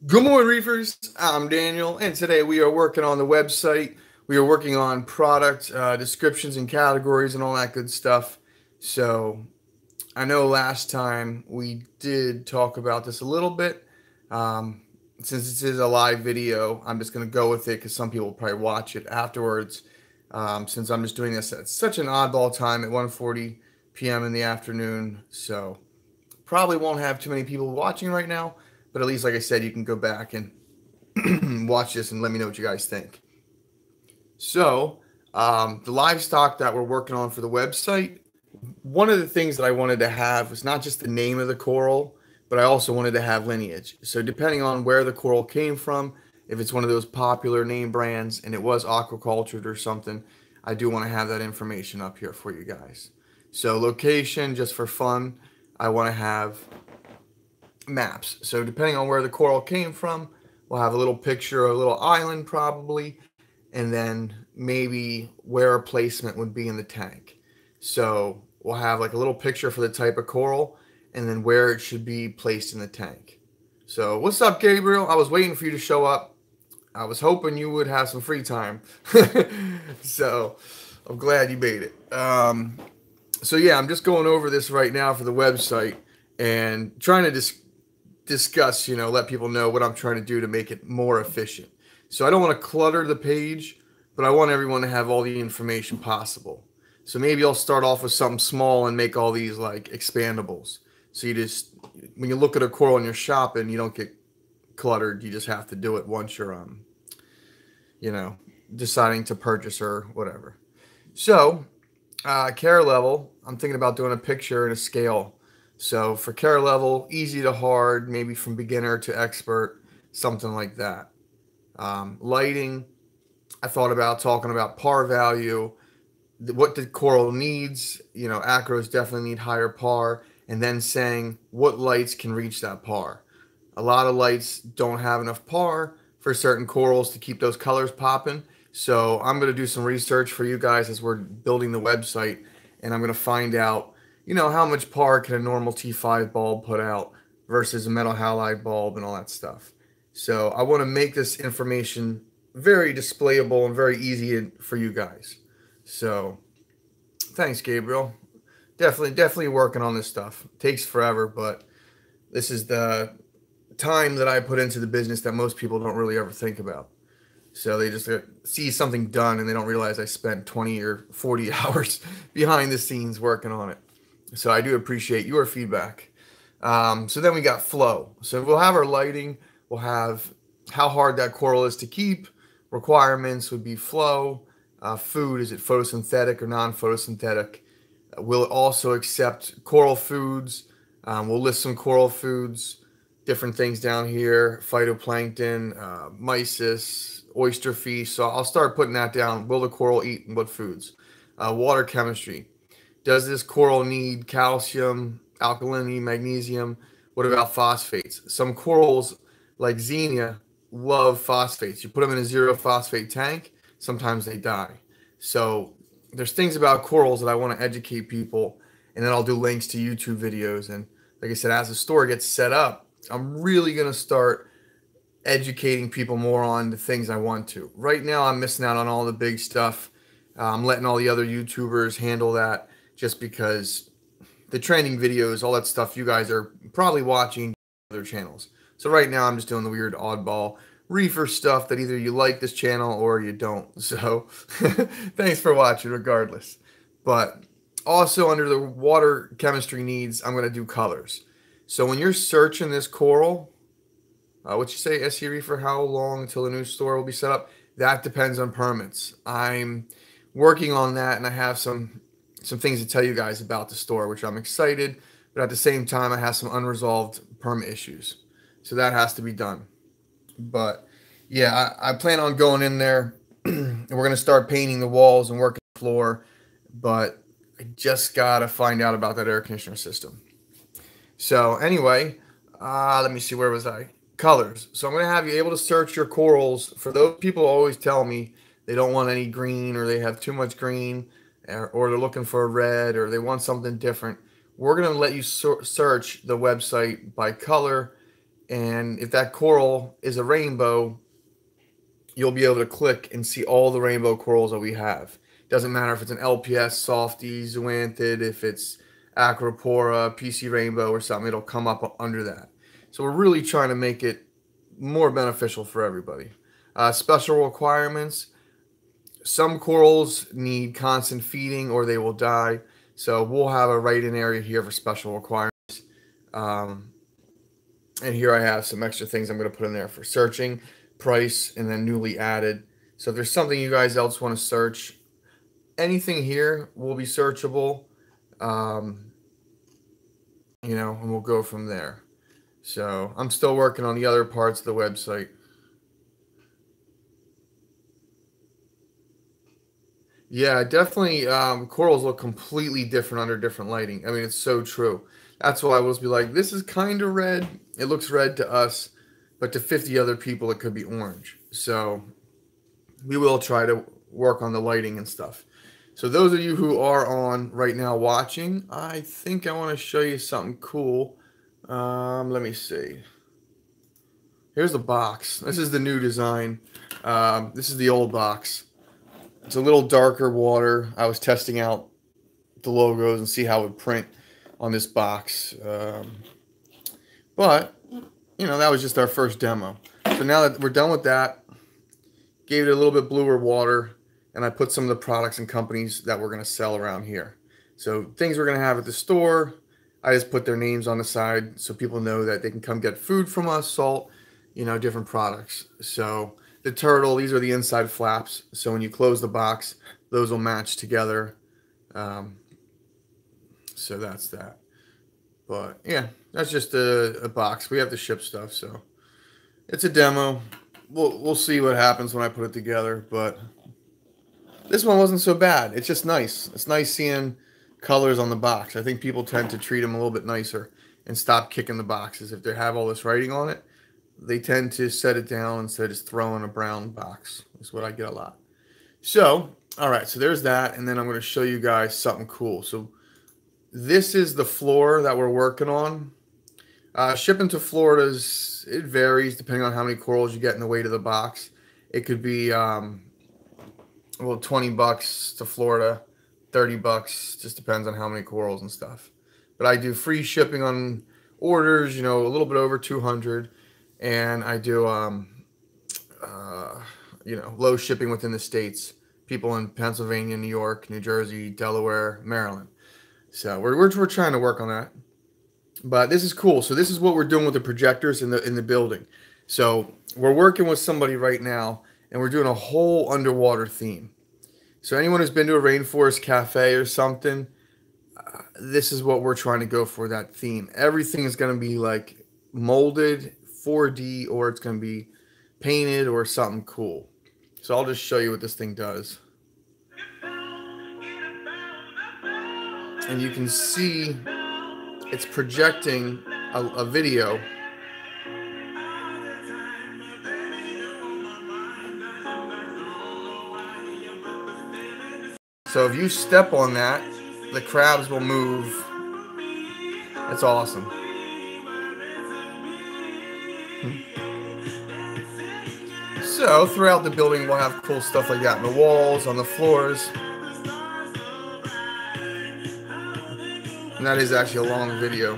Good morning, Reefers. I'm Daniel, and today we are working on the website. We are working on product descriptions and categories and all that good stuff. So I know last time we did talk about this a little bit. Um, since this is a live video, I'm just going to go with it because some people will probably watch it afterwards. Since I'm just doing this at such an oddball time at 1:40 p.m. in the afternoon, so probably won't have too many people watching right now. But at least, like I said, you can go back and watch this and let me know what you guys think. So, the livestock that we're working on for the website, one of the things that I wanted to have was not just the name of the coral, but I also wanted to have lineage. So, depending on where the coral came from, if it's one of those popular name brands and it was aquacultured or something, I do want to have that information up here for you guys. So, location, just for fun, I want to have maps. So depending on where the coral came from, we'll have a little picture, a little island probably, and then maybe where a placement would be in the tank. So we'll have like a little picture for the type of coral and then where it should be placed in the tank. So what's up, Gabriel? I was waiting for you to show up. I was hoping you would have some free time. So I'm glad you made it. So yeah, I'm just going over this right now for the website and trying to discuss, let people know what I'm trying to do to make it more efficient. So I don't want to clutter the page, but I want everyone to have all the information possible. So maybe I'll start off with something small and make all these like expandables. So you just, when you look at a coral in your shop and you don't get cluttered, you just have to do it once you're, deciding to purchase or whatever. So, care level, I'm thinking about doing a picture and a scale. So for care level, easy to hard, maybe from beginner to expert, something like that. Lighting, I thought about talking about par value, what the coral needs. Acros definitely need higher par, and then saying what lights can reach that par. A lot of lights don't have enough par for certain corals to keep those colors popping. So I'm going to do some research for you guys as we're building the website, and I'm going to find out how much par can a normal T5 bulb put out versus a metal halide bulb and all that stuff. So I want to make this information very displayable and very easy for you guys. So thanks, Gabriel. Definitely working on this stuff. It takes forever, but this is the time that I put into the business that most people don't really ever think about. So they just see something done and they don't realize I spent 20 or 40 hours behind the scenes working on it. So I do appreciate your feedback. So then we got flow. So we'll have our lighting. We'll have how hard that coral is to keep. Requirements would be flow. Food, is it photosynthetic or non-photosynthetic? We'll also accept coral foods. We'll list some coral foods, different things down here, phytoplankton, mysis, oyster fish. So I'll start putting that down. Will the coral eat and what foods? Water chemistry. Does this coral need calcium, alkalinity, magnesium? What about phosphates? Some corals, like Xenia, love phosphates. You put them in a zero phosphate tank, sometimes they die. So there's things about corals that I want to educate people, and then I'll do links to YouTube videos. And like I said, as the store gets set up, I'm really going to start educating people more on the things I want to. Right now, I'm missing out on all the big stuff. I'm letting all the other YouTubers handle that, just because the training videos, all that stuff, you guys are probably watching other channels. So right now I'm just doing the weird oddball reefer stuff that either you like this channel or you don't. So thanks for watching regardless. But also under the water chemistry needs, I'm going to do colors. So when you're searching this coral, what you say, SC Reefer, how long until the new store will be set up? That depends on permits. I'm working on that, and I have some things to tell you guys about the store, which I'm excited, but at the same time, I have some unresolved permit issues. So that has to be done. But yeah, I plan on going in there and we're going to start painting the walls and working the floor, but I just got to find out about that air conditioner system. So anyway, let me see, where was I? Colors. So I'm going to have you able to search your corals. For those people who always tell me they don't want any green, or they have too much green, or they're looking for a red, or they want something different, we're going to let you search the website by color And if that coral is a rainbow, you'll be able to click and see all the rainbow corals that we have. Doesn't matter if it's an LPS, Softie, Zoanthid, if it's Acropora, PC Rainbow or something, it'll come up under that. So we're really trying to make it more beneficial for everybody. Special requirements. Some corals need constant feeding or they will die. So we'll have a write-in area here for special requirements. And here I have some extra things I'm going to put in there for searching, price, and then newly added. So if there's something you guys else want to search, anything here will be searchable, you know, and we'll go from there. So I'm still working on the other parts of the website. Yeah, definitely. Corals look completely different under different lighting. I mean, it's so true. That's why I will be like, this is kind of red. It looks red to us, but to 50 other people, it could be orange. So we will try to work on the lighting and stuff. So those of you who are on right now watching, I think I want to show you something cool. Let me see. Here's the box. This is the new design. This is the old box. It's a little darker water. I was testing out the logos and see how it would print on this box. But, you know, that was just our first demo. So now that we're done with that, gave it a little bit bluer water, and I put some of the products and companies that we're going to sell around here. So things we're going to have at the store, I just put their names on the side so people know that they can come get food from us, salt, you know, different products. So the turtle, these are the inside flaps. So when you close the box, those will match together. So that's that. But yeah, that's just a box. We have to ship stuff, so it's a demo. We'll see what happens when I put it together. But this one wasn't so bad. It's just nice. It's nice seeing colors on the box. I think people tend to treat them a little bit nicer and stop kicking the boxes. If they have all this writing on it, they tend to set it down instead of just throwing a brown box. That's what I get a lot. So, all right, so there's that. And then I'm going to show you guys something cool. So this is the floor that we're working on. Shipping to Florida's, it varies depending on how many corals you get in the weight of the box. It could be, well, $20 to Florida, $30, just depends on how many corals and stuff. But I do free shipping on orders, you know, a little bit over 200. And I do, you know, low shipping within the states. People in Pennsylvania, New York, New Jersey, Delaware, Maryland. So we're trying to work on that. But this is cool. So this is what we're doing with the projectors in the building. So we're working with somebody right now, and we're doing a whole underwater theme. So anyone who's been to a rainforest cafe or something, this is what we're trying to go for, that theme. Everything is going to be like molded 4D, or it's going to be painted or something cool. So I'll just show you what this thing does. And you can see it's projecting a video. So if you step on that, the crabs will move. It's awesome. So throughout the building, we'll have cool stuff like that on the walls, on the floors. And that is actually a long video.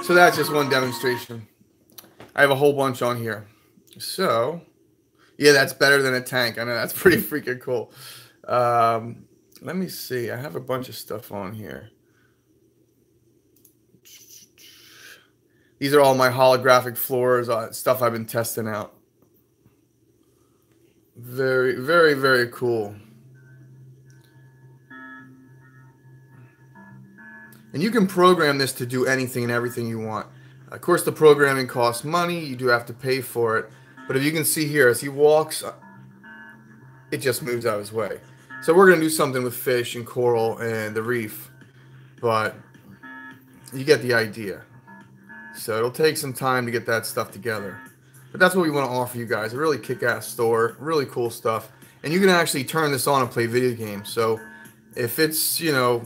So that's just one demonstration. I have a whole bunch on here. So, yeah, that's better than a tank. I know, that's pretty freaking cool. Let me see. I have a bunch of stuff on here. These are all my holographic floors, stuff I've been testing out. Very, very, very cool. And you can program this to do anything and everything you want. Of course, the programming costs money. You do have to pay for it. But if you can see here, as he walks, it just moves out of his way. So we're going to do something with fish and coral and the reef. But you get the idea. So it'll take some time to get that stuff together. But that's what we want to offer you guys. A really kick-ass store, really cool stuff. And you can actually turn this on and play video games. So if it's, you know,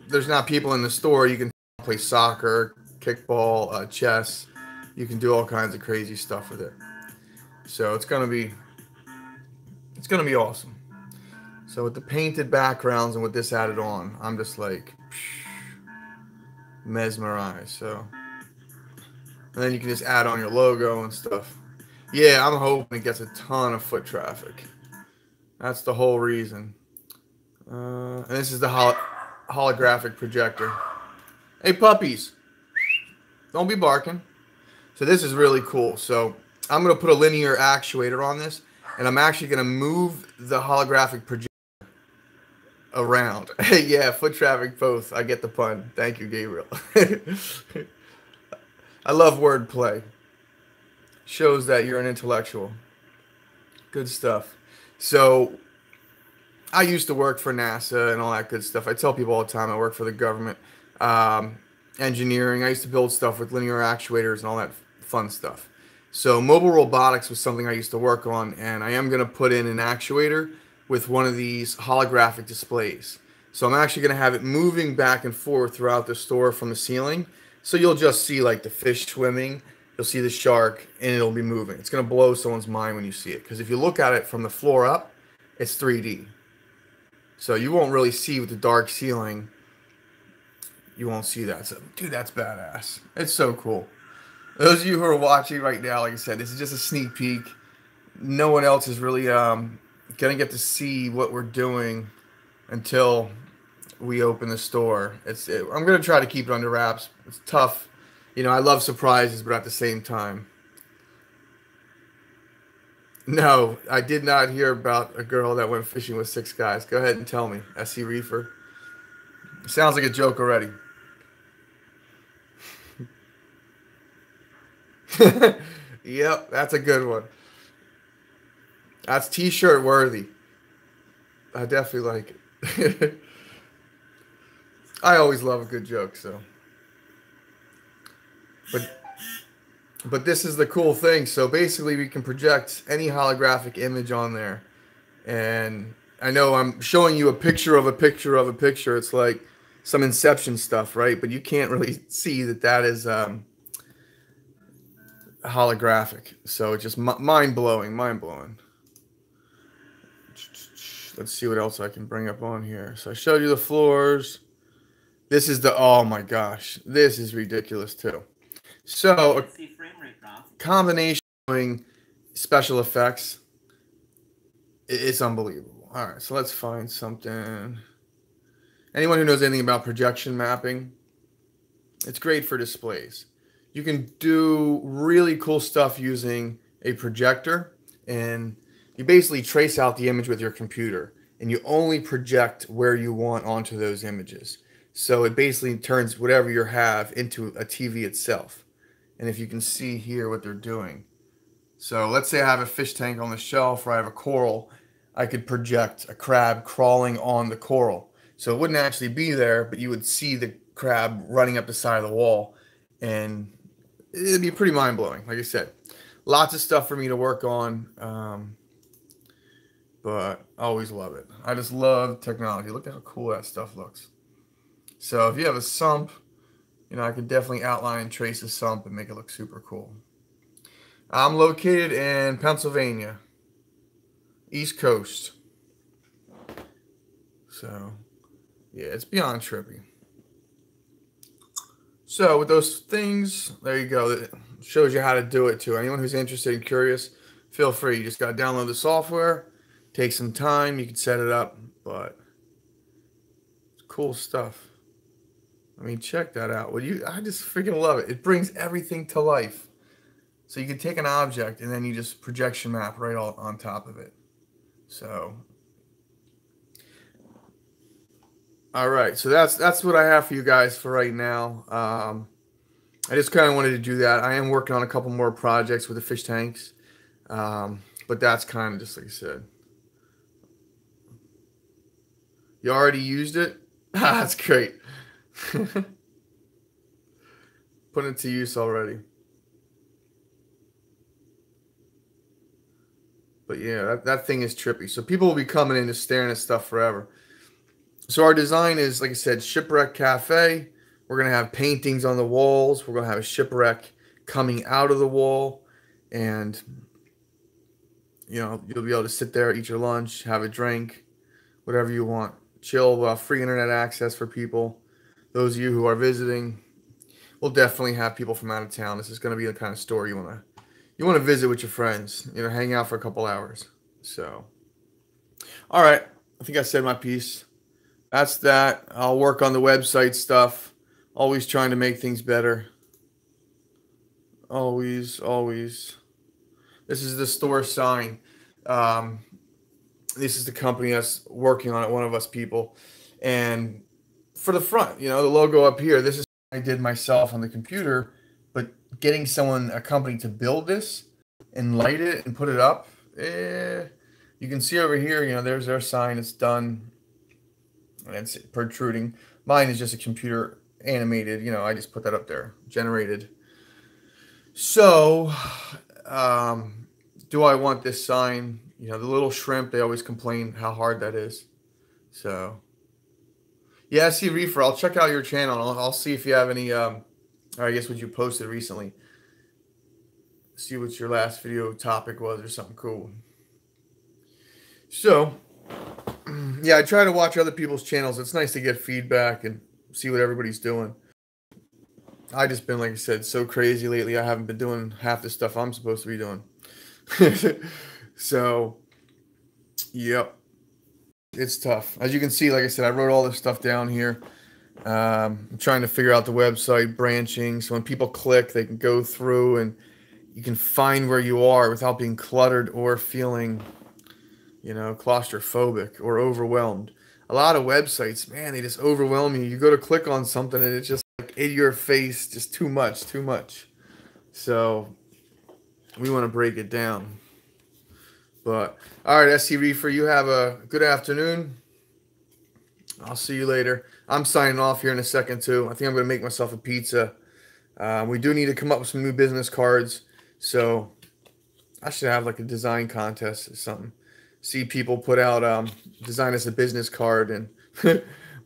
there's not people in the store, you can play soccer, kickball, chess. You can do all kinds of crazy stuff with it. So it's gonna be awesome. So with the painted backgrounds and with this added on, I'm just like mesmerized. So, and then you can just add on your logo and stuff. Yeah, I'm hoping it gets a ton of foot traffic. That's the whole reason. And this is the holographic projector. Hey, puppies, don't be barking. So this is really cool. So I'm going to put a linear actuator on this, and I'm actually going to move the holographic projector around. Yeah, foot traffic both. I get the pun. Thank you, Gabriel. I love wordplay. Shows that you're an intellectual. Good stuff. So I used to work for NASA and all that good stuff. I tell people all the time I work for the government. Engineering. I used to build stuff with linear actuators and all that fun stuff. So mobile robotics was something I used to work on, and I am going to put in an actuator with one of these holographic displays. So I'm actually going to have it moving back and forth throughout the store from the ceiling. So you'll just see like the fish swimming, you'll see the shark, and it'll be moving. It's going to blow someone's mind when you see it. Because if you look at it from the floor up, it's 3D. So you won't really see with the dark ceiling. You won't see that. So, dude, that's badass. It's so cool. Those of you who are watching right now, like I said, this is just a sneak peek. No one else is really going to get to see what we're doing until we open the store. I'm going to try to keep it under wraps. It's tough. You know, I love surprises, but at the same time. No, I did not hear about a girl that went fishing with 6 guys. Go ahead and tell me. SC Reefer. Sounds like a joke already. Yep, that's a good one. That's t-shirt worthy. I definitely like it. I always love a good joke, so. But this is the cool thing. So basically we can project any holographic image on there. And I know I'm showing you a picture of a picture of a picture. It's like some Inception stuff, right? But you can't really see that that is holographic. So it's just mind-blowing, mind-blowing. Let's see what else I can bring up on here. So I showed you the floors. This is the, oh my gosh, this is ridiculous too. So a combination of special effects, it's unbelievable. All right, so let's find something. Anyone who knows anything about projection mapping, it's great for displays. You can do really cool stuff using a projector, and you basically trace out the image with your computer, and you only project where you want onto those images. So it basically turns whatever you have into a TV itself. And if you can see here what they're doing. So let's say I have a fish tank on the shelf, or I have a coral. I could project a crab crawling on the coral. So it wouldn't actually be there, but you would see the crab running up the side of the wall. And it'd be pretty mind-blowing. Like I said, lots of stuff for me to work on. But I always love it. I just love technology. Look at how cool that stuff looks. So if you have a sump, you know, I could definitely outline and trace a sump and make it look super cool. I'm located in Pennsylvania, East Coast. So, yeah, it's beyond trippy. So with those things, there you go. It shows you how to do it too. Anyone who's interested and curious, feel free. You just got to download the software. Take some time. You can set it up, but it's cool stuff. I mean, check that out. I just freaking love it. It brings everything to life. So you can take an object and then you just projection map right on top of it. So, all right. So that's what I have for you guys for right now. I just kind of wanted to do that. I am working on a couple more projects with the fish tanks, but that's kind of just like I said. You already used it? That's great. Put it to use already. But yeah, that thing is trippy. So people will be coming in just staring at stuff forever. So our design is, like I said, shipwreck cafe. We're going to have paintings on the walls. We're going to have a shipwreck coming out of the wall. And, you know, you'll be able to sit there, eat your lunch, have a drink, whatever you want. Chill, free internet access for people. Those of you who are visiting, we'll definitely have people from out of town. This is going to be the kind of store you want to visit with your friends. You know, hang out for a couple hours. So, all right. I think I said my piece. That's that. I'll work on the website stuff. Always trying to make things better. Always, always. This is the store sign. This is the company that's working on it, one of us people. And for the front, you know, the logo up here, this is what I did myself on the computer. But getting a company to build this and light it and put it up, you can see over here, you know, there's their sign. It's done. And it's protruding. Mine is just a computer animated. You know, I just put that up there, generated. So, do I want this sign? You know, the little shrimp, they always complain how hard that is. So, yeah, see, Reefer, I'll check out your channel. I'll see if you have any, or I guess what you posted recently. See what your last video topic was or something cool. So, yeah, I try to watch other people's channels. It's nice to get feedback and see what everybody's doing. I just been, like I said, so crazy lately. I haven't been doing half the stuff I'm supposed to be doing. So, yep. It's tough. As you can see, like I said, I wrote all this stuff down here. I'm trying to figure out the website branching. So when people click, they can go through and you can find where you are without being cluttered or feeling, you know, claustrophobic or overwhelmed. A lot of websites, man, they just overwhelm you. You go to click on something and it's just like in your face, just too much, too much. So we want to break it down. But all right, SC Reefer, you have a good afternoon. I'll see you later. I'm signing off here in a second too. I think I'm going to make myself a pizza. We do need to come up with some new business cards. So I should have like a design contest or something. See people put out design us a business card and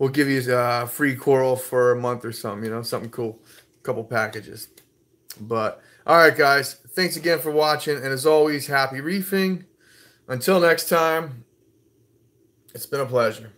we'll give you free coral for a month or something, you know, something cool. A couple packages. But all right, guys, thanks again for watching. And as always, happy reefing. Until next time, it's been a pleasure.